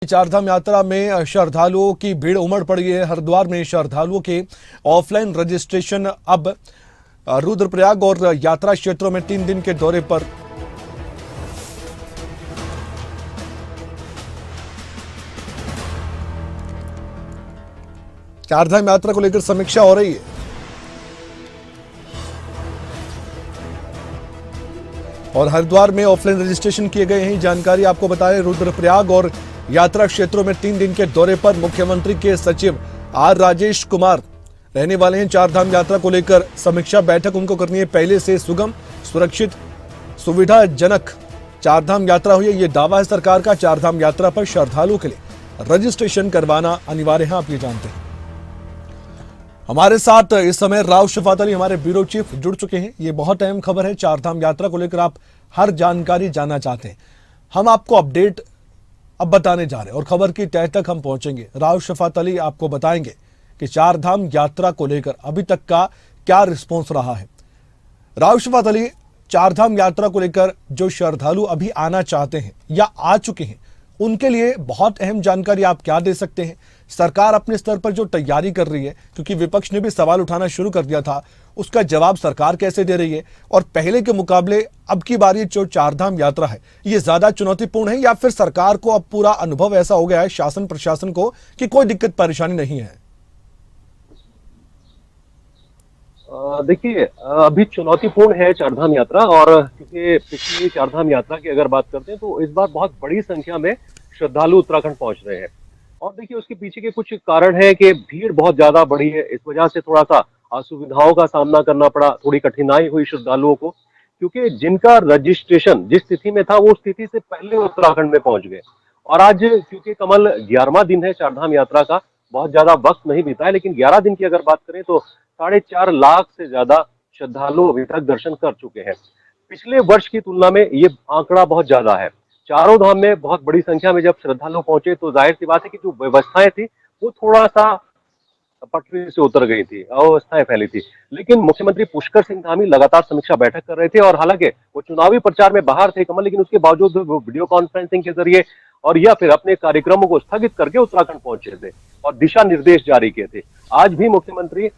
चारधाम यात्रा में श्रद्धालुओं की भीड़ उमड़ पड़ी है। हरिद्वार में श्रद्धालुओं के ऑफलाइन रजिस्ट्रेशन अब रुद्रप्रयाग और यात्रा क्षेत्रों में 3 दिन के दौरे पर चारधाम यात्रा को लेकर समीक्षा हो रही है और हरिद्वार में ऑफलाइन रजिस्ट्रेशन किए गए हैं। जानकारी आपको बताएं, रुद्रप्रयाग और यात्रा क्षेत्रों में 3 दिन के दौरे पर मुख्यमंत्री के सचिव आर राजेश कुमार रहने वाले हैं। चारधाम यात्रा को लेकर समीक्षा बैठक उनको करनी है। पहले से सुगम, सुरक्षित, सुविधाजनक चारधाम यात्रा हुई है, ये दावा है सरकार का। चारधाम यात्रा पर श्रद्धालुओं के लिए रजिस्ट्रेशन करवाना अनिवार्य है, आप ये जानते हैं। हमारे साथ इस समय राव शफात अली हमारे ब्यूरो चीफ जुड़ चुके हैं। ये बहुत अहम खबर है, चारधाम यात्रा को लेकर आप हर जानकारी जानना चाहते हैं। हम आपको अपडेट अब बताने जा रहे हैं और खबर की तह तक हम पहुंचेंगे। राव शफात अली आपको बताएंगे कि चारधाम यात्रा को लेकर अभी तक का क्या रिस्पॉन्स रहा है। राव शफात अली, चारधाम यात्रा को लेकर जो श्रद्धालु अभी आना चाहते हैं या आ चुके हैं, उनके लिए बहुत अहम जानकारी आप क्या दे सकते हैं? सरकार अपने स्तर पर जो तैयारी कर रही है, क्योंकि विपक्ष ने भी सवाल उठाना शुरू कर दिया था, उसका जवाब सरकार कैसे दे रही है? और पहले के मुकाबले अब की बारी जो चारधाम यात्रा है, ये ज्यादा चुनौतीपूर्ण है या फिर सरकार को अब पूरा अनुभव ऐसा हो गया है शासन प्रशासन को कि कोई दिक्कत परेशानी नहीं है? देखिए, अभी चुनौतीपूर्ण है चारधाम यात्रा। और क्योंकि पिछली चारधाम यात्रा की अगर बात करते हैं तो इस बार बहुत बड़ी संख्या में श्रद्धालु उत्तराखंड पहुंच रहे हैं। और देखिए, उसके पीछे के कुछ कारण है कि भीड़ बहुत ज्यादा बढ़ी है। इस वजह से थोड़ा सा असुविधाओं का सामना करना पड़ा, थोड़ी कठिनाई हुई श्रद्धालुओं को, क्योंकि जिनका रजिस्ट्रेशन जिस स्थिति में था वो स्थिति से पहले उत्तराखंड में पहुंच गए। और आज क्योंकि कमल 11वां दिन है चारधाम यात्रा का, बहुत ज्यादा वक्त नहीं बीता है, लेकिन 11 दिन की अगर बात करें तो 4.5 लाख से ज्यादा श्रद्धालु अभी तक दर्शन कर चुके हैं। पिछले वर्ष की तुलना में ये आंकड़ा बहुत ज्यादा है। चारों धाम में बहुत बड़ी संख्या में जब श्रद्धालु पहुंचे तो जाहिर सी बात है कि जो व्यवस्थाएं थी वो थोड़ा सा पटरी से उतर गई थी, अव्यवस्थाएं फैली थी। लेकिन मुख्यमंत्री पुष्कर सिंह धामी लगातार समीक्षा बैठक कर रहे थे और हालांकि वो चुनावी प्रचार में बाहर थे कमल, लेकिन उसके बावजूद वो वीडियो कॉन्फ्रेंसिंग के जरिए और या फिर अपने कार्यक्रमों को स्थगित करके उत्तराखंड पहुंचे थे और दिशा निर्देश जारी किए थे। आज भी मुख्यमंत्री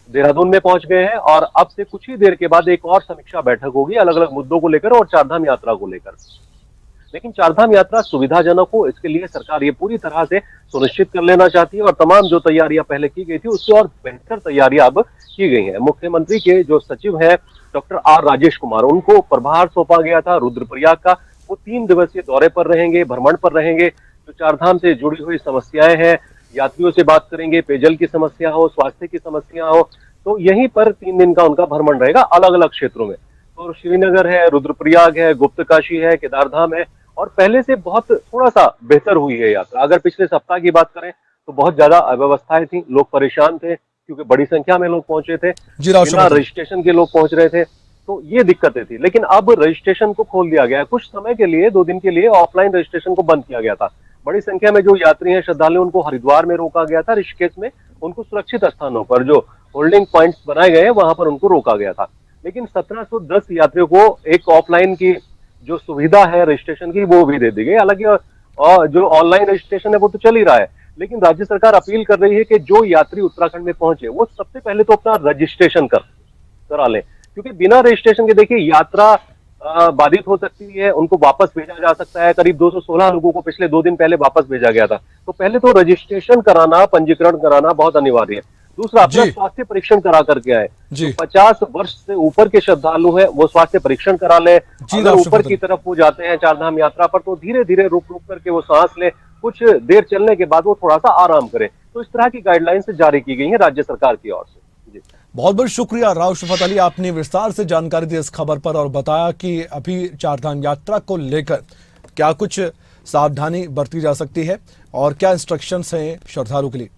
देहरादून में पहुंच गए हैं और अब से कुछ ही देर के बाद एक और समीक्षा बैठक होगी अलग अलग मुद्दों को लेकर और चारधाम यात्रा को लेकर। लेकिन चारधाम यात्रा सुविधाजनक हो, इसके लिए सरकार ये पूरी तरह से सुनिश्चित कर लेना चाहती है और तमाम जो तैयारियां पहले की गई थी उससे और बेहतर तैयारियां अब की गई हैं। मुख्यमंत्री के जो सचिव है डॉक्टर आर राजेश कुमार, उनको प्रभार सौंपा गया था रुद्रप्रयाग का। वो 3 दिवसीय दौरे पर रहेंगे, भ्रमण पर रहेंगे। जो चारधाम से जुड़ी हुई समस्याएं हैं, यात्रियों से बात करेंगे, पेयजल की समस्या हो, स्वास्थ्य की समस्या हो, तो यहीं पर 3 दिन का उनका भ्रमण रहेगा अलग अलग क्षेत्रों में। तो श्रीनगर है, रुद्रप्रयाग है, गुप्तकाशी है, केदारधाम है और पहले से बहुत थोड़ा सा बेहतर हुई है यात्रा। अगर पिछले सप्ताह की बात करें तो बहुत ज्यादा अव्यवस्थाएं थी, लोग परेशान थे क्योंकि बड़ी संख्या में लोग पहुंचे थे, बिना रजिस्ट्रेशन के लोग पहुंच रहे थे, तो ये दिक्कतें थी। लेकिन अब रजिस्ट्रेशन को खोल दिया गया। कुछ समय के लिए 2 दिन के लिए ऑफलाइन रजिस्ट्रेशन को बंद किया गया था। बड़ी संख्या में जो यात्री हैं, श्रद्धालु, उनको हरिद्वार में रोका गया था, ऋषिकेश में उनको सुरक्षित स्थानों पर जो होल्डिंग पॉइंट्स बनाए गए हैं वहां पर उनको रोका गया था। लेकिन 1710 यात्रियों को एक ऑफलाइन की जो सुविधा है रजिस्ट्रेशन की वो भी दे दी गई। हालांकि जो ऑनलाइन रजिस्ट्रेशन है वो तो चल ही रहा है, लेकिन राज्य सरकार अपील कर रही है कि जो यात्री उत्तराखंड में पहुंचे वो सबसे पहले तो अपना रजिस्ट्रेशन करा लें, क्योंकि बिना रजिस्ट्रेशन के देखिए यात्रा बाधित हो सकती है, उनको वापस भेजा जा सकता है। करीब 216 लोगों को पिछले 2 दिन पहले वापस भेजा गया था। तो पहले तो रजिस्ट्रेशन कराना, पंजीकरण कराना बहुत अनिवार्य है। दूसरा, अपना स्वास्थ्य परीक्षण करा करके आए। 50 वर्ष से ऊपर के श्रद्धालु हैं वो स्वास्थ्य परीक्षण करा ले। अगर ऊपर की तरफ वो जाते हैं चारधाम यात्रा पर तो धीरे धीरे रुक रुक करके वो सांस ले, कुछ देर चलने के बाद वो थोड़ा सा आराम करे। तो इस तरह की गाइडलाइंस जारी की गई है राज्य सरकार की ओर से। बहुत बहुत शुक्रिया राव शफात अली, आपने विस्तार से जानकारी दी इस खबर पर और बताया कि अभी चारधाम यात्रा को लेकर क्या कुछ सावधानी बरती जा सकती है और क्या इंस्ट्रक्शंस हैं श्रद्धालु के लिए।